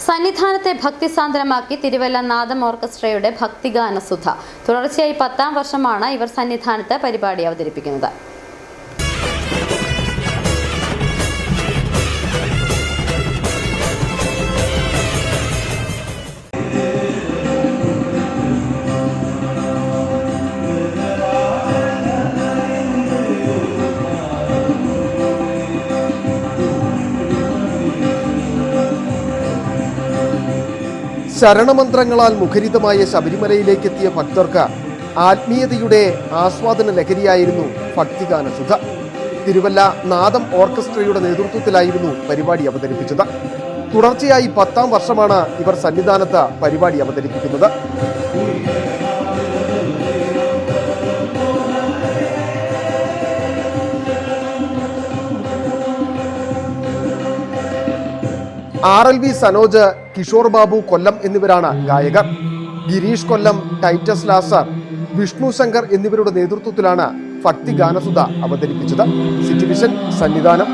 സന്നിധാനത്തെ ഭക്തിസാന്ദ്രമാക്കി തിരുവല്ല നാദം ഓർക്കസ്ട്രയുടെ ഭക്തിഗാനസുധ. തുടർച്ചയായി 10ാം വർഷമാണ് ഇവർ സന്നിധാനത്ത് പരിപാടി അവതരിപ്പിക്കുന്നത്. ശരണമന്ത്രങ്ങളാൽ മുഖരിതമായ ശബരിമലയിലേക്കെത്തിയ ഭക്തർക്ക് ആത്മീയതയുടെ ആസ്വാദന ലഹരിയായിരുന്നു ഭക്തിഗാനസുധ. തിരുവല്ല നാദം ഓർക്കസ്ട്രയുടെ നേതൃത്വത്തിലായിരുന്നു പരിപാടി അവതരിപ്പിച്ചത്. തുടർച്ചയായി 10ാം വർഷമാണ് ഇവർ സന്നിധാനത്ത് പരിപാടി അവതരിപ്പിക്കുന്നത്. RLV സനോജ്, കിഷോർ ബാബു കൊല്ലം എന്നിവരാണ് ഗായകർ. ഗിരീഷ് കൊല്ലം, ടൈറ്റസ് ലാസർ, വിഷ്ണു ശങ്കർ എന്നിവരുടെ നേതൃത്വത്തിലാണ് ഭക്തി ഗാനസുധ അവതരിപ്പിച്ചത്. City vision, Sannidhanam.